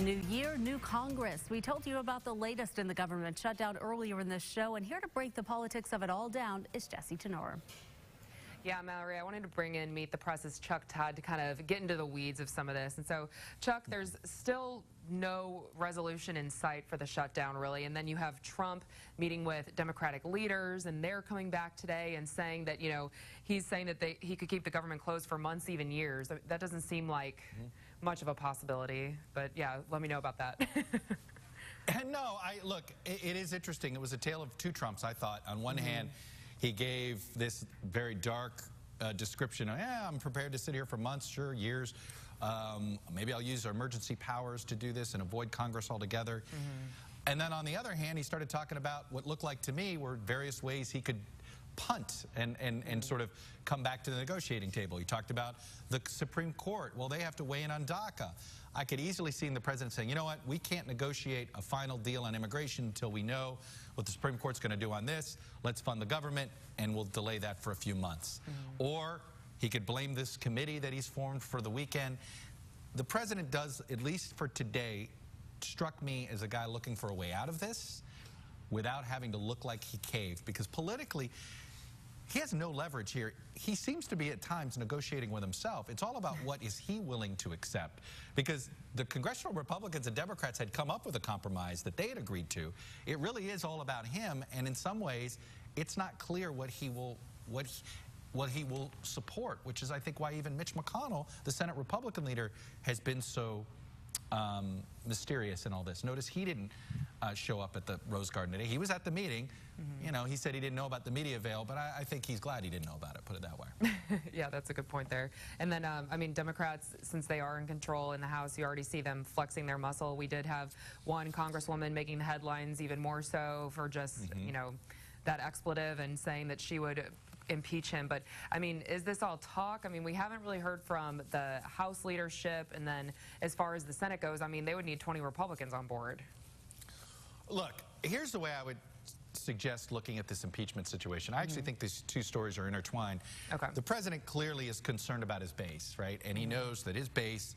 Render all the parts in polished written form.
New year, new Congress. We told you about the latest in the government shutdown earlier in this show, and here to break the politics of it all down is Jessi Turnure. Yeah, Mallory, I wanted to bring in Meet the Press's Todd to kind of get into the weeds of some of this. And so, Chuck, there's still no resolution in sight for the shutdown, really. And then you have Trump meeting with Democratic leaders, and they're coming back today and saying that, you know, he's saying that he could keep the government closed for months, even years. That doesn't seem like much of a possibility. But, yeah, let me know about that. No, look, it is interesting. It was a tale of two Trumps, I thought. On one hand, he gave this very dark description of, yeah, I'm prepared to sit here for months, sure, years. Maybe I'll use our emergency powers to do this and avoid Congress altogether. And then on the other hand, he started talking about what looked like to me were various ways he could punt and sort of come back to the negotiating table. He talked about the Supreme Court. Well, they have to weigh in on DACA. I could easily see the president saying, you know what, we can't negotiate a final deal on immigration until we know what the Supreme Court's going to do on this. Let's fund the government, and we'll delay that for a few months. Or he could blame this committee that he's formed for the weekend. The president does, at least for today, struck me as a guy looking for a way out of this without having to look like he caved, because politically, he has no leverage here. He seems to be at times negotiating with himself. It's all about what is he willing to accept, because the congressional Republicans and Democrats had come up with a compromise that they had agreed to. It really is all about him, and in some ways, it's not clear what he will support, which is, I think, why even Mitch McConnell, the Senate Republican leader, has been so mysterious in all this. Notice he didn't show up at the Rose Garden today. He was at the meeting. You know, he said he didn't know about the media veil, but I think he's glad he didn't know about it, put it that way. Yeah, that's a good point there. And then, I mean, Democrats, since they are in control in the House, you already see them flexing their muscle. We did have one congresswoman making the headlines even more so for just, you know, that expletive and saying that she would impeach him. But I mean, is this all talk? I mean, we haven't really heard from the House leadership, and then as far as the Senate goes, I mean, they would need 20 Republicans on board. Look, here's the way I would suggest looking at this impeachment situation. I actually think these two stories are intertwined. The president clearly is concerned about his base, right? And he knows that his base,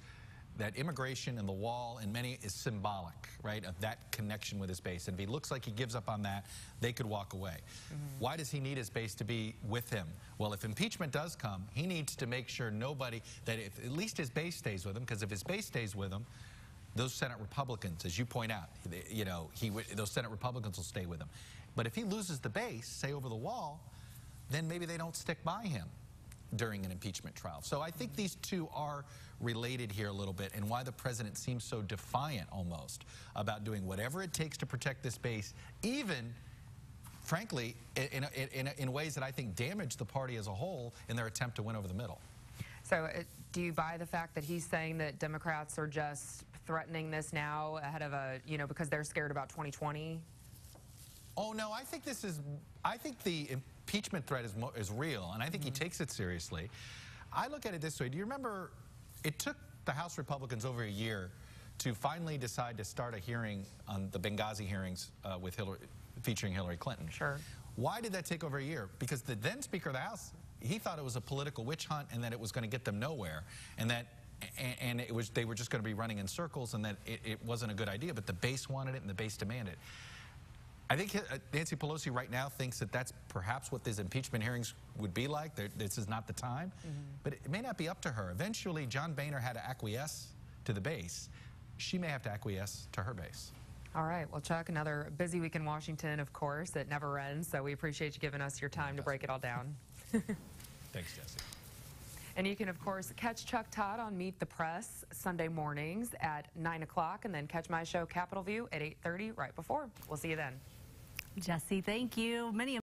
that immigration and the wall and many is symbolic, right, of that connection with his base. And if he looks like he gives up on that, they could walk away. Why does he need his base to be with him? Well, if impeachment does come, he needs to make sure nobody, that if at least his base stays with him, because if his base stays with him, those Senate Republicans, as you point out, you know, those Senate Republicans will stay with him. But if he loses the base, say over the wall, then maybe they don't stick by him during an impeachment trial. So I think these two are related here a little bit, and why the president seems so defiant almost about doing whatever it takes to protect this base, even, frankly, in ways that I think damage the party as a whole in their attempt to win over the middle. So do you buy the fact that he's saying that Democrats are just threatening this now ahead of a, you know, because they're scared about 2020? Oh, no, I think the impeachment threat is real, and I think he takes it seriously. I look at it this way. Do you remember it took the House Republicans over a year to finally decide to start a hearing on the Benghazi hearings with featuring Hillary Clinton? Sure. Why did that take over a year? Because the then Speaker of the House, he thought it was a political witch hunt and that it was going to get them nowhere, and that they were just going to be running in circles, and that it wasn't a good idea, but the base wanted it and the base demanded it. I think Nancy Pelosi right now thinks that that's perhaps what these impeachment hearings would be like. This is not the time. But it may not be up to her. Eventually, John Boehner had to acquiesce to the base. She may have to acquiesce to her base. All right. Well, Chuck, another busy week in Washington, of course. It never ends, so we appreciate you giving us your time to break it all down. Thanks, Jessi. And you can, of course, catch Chuck Todd on Meet the Press Sunday mornings at 9 o'clock, and then catch my show, Capitol View, at 8:30 right before. We'll see you then. Jessi, thank you. Many